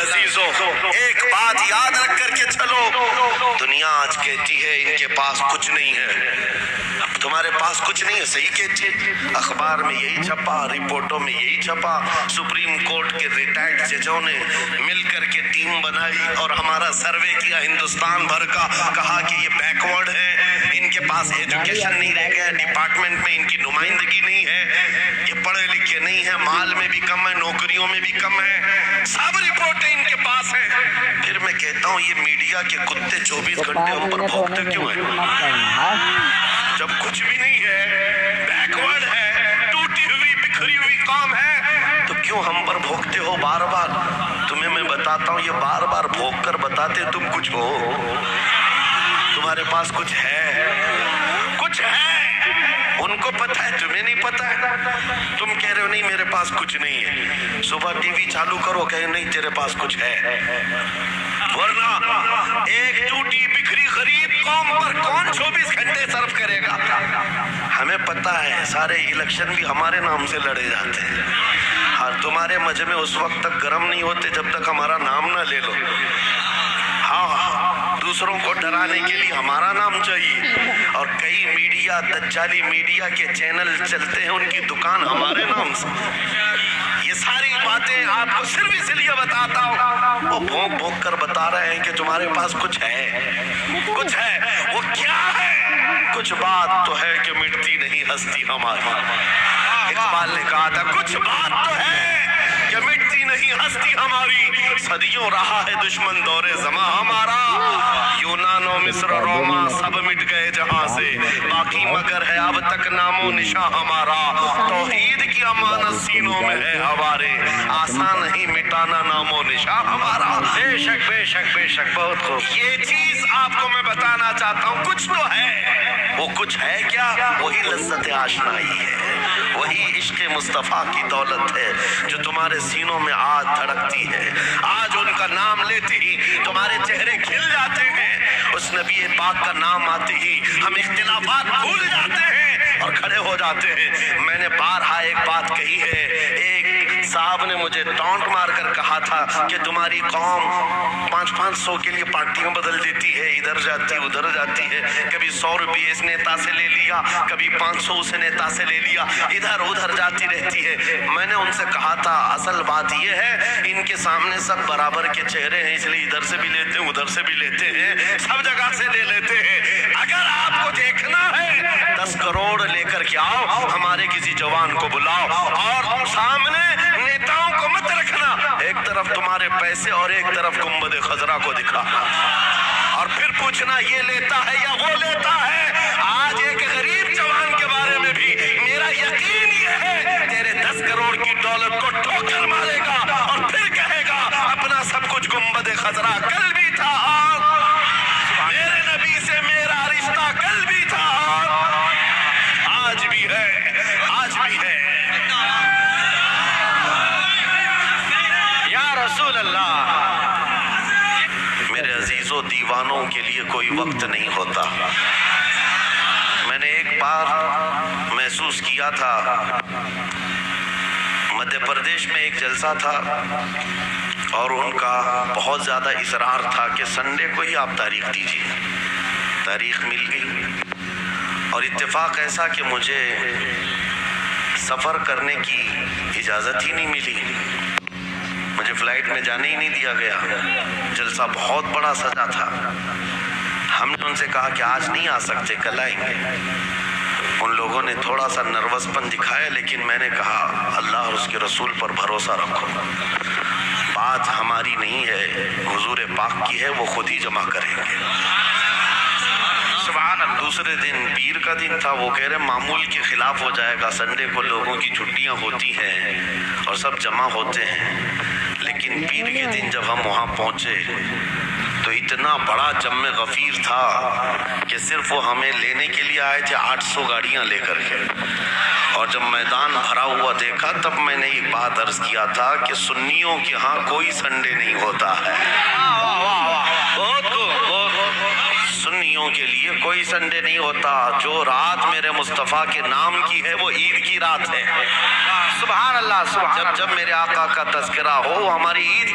अजीजों, एक बात याद रख करके चलो, दुनिया आज कहती है इनके पास कुछ नहीं है, तुम्हारे पास कुछ नहीं है, सही कहती है। अखबार में यही छपा, रिपोर्टों में यही छपा, सुप्रीम कोर्ट के रिटायर्ड जजों ने मिल करके टीम बनाई और हमारा सर्वे किया हिंदुस्तान भर का, कहा कि ये बैकवर्ड है, इनके पास एजुकेशन नहीं रह गया, डिपार्टमेंट में इनकी नुमाइंदगी नहीं है, ये पढ़े लिखे नहीं है, माल में भी कम है, नौकरियों में भी कम है, सब रिपोर्टें इनके पास है। फिर मैं कहता हूँ ये मीडिया के कुत्ते 24 घंटे हम पर भौंकते क्यों हैं? जब कुछ भी नहीं है, बैकवर्ड है, टूटी हुई बिखरी हुई कौम है, तो क्यों हम पर भौंकते हो बार बार? तुम्हें मैं बताता हूँ, ये बार बार भौंक कर बताते तुम कुछ हो, तुम्हारे पास कुछ है, कुछ है, उनको पता है, तुम्हें नहीं पता है। तुम कह रहे हो नहीं मेरे पास कुछ नहीं है, सुबह टीवी चालू करो, कहे नहीं तेरे पास कुछ है, वरना एक टूटी बिखरी गरीब कौम पर कौन 24 घंटे सर्व करेगा? हमें पता है सारे इलेक्शन भी हमारे नाम से लड़े जाते हैं। हाँ, तुम्हारे मजमे उस वक्त तक गर्म नहीं होते जब तक हमारा नाम ना ले लो। हाँ, दूसरों को डराने के लिए हमारा नाम चाहिए, और कई मीडिया, दज्जाली मीडिया के चैनल चलते हैं, उनकी दुकान हमारे नाम से। ये सारी बातें आपको सिर्फ इसलिए बताता हूँ, वो भौंक भौंक कर बता रहे हैं कि तुम्हारे पास कुछ है, कुछ है, वो क्या है? कुछ बात तो है कि मिटती नहीं हस्ती हमारी। इकबाल ने कहा था कुछ बात तो है कि मिटती नहीं हस्ती हमारी, सदियों रहा है दुश्मन दौरे ज़मा हमारा, यूनान मिस्र रोमा सब मिट गए जहां से, बाकी मगर है अब तक नामो निशा हमारा, तौहीद की अमानत सीनों में है हमारे, आसान नहीं मिटाना नामो निशा हमारा। बेशक बेशक बेशक, बहुत खूब। ये चीज आपको मैं बताना चाहता हूँ, कुछ तो है, वो कुछ है क्या? वही लज्जत आशनाई है, वही इश्क मुस्तफा की दौलत है जो तुम्हारे सीनों में आज धड़कती है। आज उनका नाम लेते ही तुम्हारे चेहरे खिल जाते हैं, उस नबी पाक का नाम आते ही हम इख्तिलाफात भूल जाते हैं और खड़े हो जाते हैं। मैंने बारहा एक बात कही है, एक साहब ने मुझे टॉन्ट मारकर कहा था कि तुम्हारी कौम 500 के लिए पार्टियां बदल देती है, इधर जाती उधर जाती है, कभी 100 रुपये इस नेता से ले लिया, कभी 500 उस नेता से ले लिया, इधर उधर जाती रहती है। मैंने उनसे कहा था असल बात यह है इनके सामने सब बराबर के चेहरे हैं, इसलिए इधर से भी लेते हैं उधर से भी लेते हैं, सब जगह से ले लेते हैं। अगर आपको देखना है 10 करोड़ लेकर के आओ, हमारे किसी जवान को बुलाओ और सामने नेताओं को मत रखना, एक तरफ तुम्हारे पैसे और एक तरफ गुंबद खजरा को दिखा, और फिर पूछना ये लेता है या वो लेता है। आज एक गरीब जवान के बारे में भी मेरा यकीन ये है तेरे 10 करोड़ की दौलत को ठोकर मारेगा और फिर कहेगा अपना सब कुछ गुंबद खजरा कल भी था, मेरे नबी से मेरा रिश्ता कल भी था, आज भी है, आज भी है। या रसूल अल्लाह, मेरे अजीजों, दीवानों के लिए कोई वक्त नहीं होता। मैंने एक बार महसूस किया था, मध्य प्रदेश में एक जलसा था और उनका बहुत ज़्यादा इसरार था कि संडे को ही आप तारीख दीजिए। तारीख मिल गई और इत्तेफाक ऐसा कि मुझे सफ़र करने की इजाज़त ही नहीं मिली, मुझे फ्लाइट में जाने ही नहीं दिया गया। जलसा बहुत बड़ा सजा था। हमने उनसे कहा कि आज नहीं आ सकते, कल आएंगे। उन लोगों ने थोड़ा सा नर्वसपन दिखाया, लेकिन मैंने कहा अल्लाह और उसके रसूल पर भरोसा रखो, बात हमारी नहीं है, हुजूर पाक की है, वो खुद ही जमा करेंगे। सुभान अल्लाह। दूसरे दिन पीर का दिन था, वो कह रहे मामूल के खिलाफ हो जाएगा, संडे को लोगों की छुट्टियां होती हैं और सब जमा होते हैं। लेकिन पीर के दिन जब हम वहाँ पहुँचे तो इतना बड़ा जम्मे गफीर था कि सिर्फ वो हमें लेने के लिए आए थे 800 गाड़ियाँ लेकर के, और जब मैदान भरा हुआ देखा तब मैंने एक बात अर्ज किया था कि सुन्नियों के यहाँ कोई संडे नहीं होता है। सुन्नियों के लिए कोई संडे नहीं होता। जो रात मेरे मुस्तफ़ा के नाम की है वो ईद की रात है। सुभान अल्लाह, सुभान। जब मेरे आका का तज़किरा हो, हमारी ईद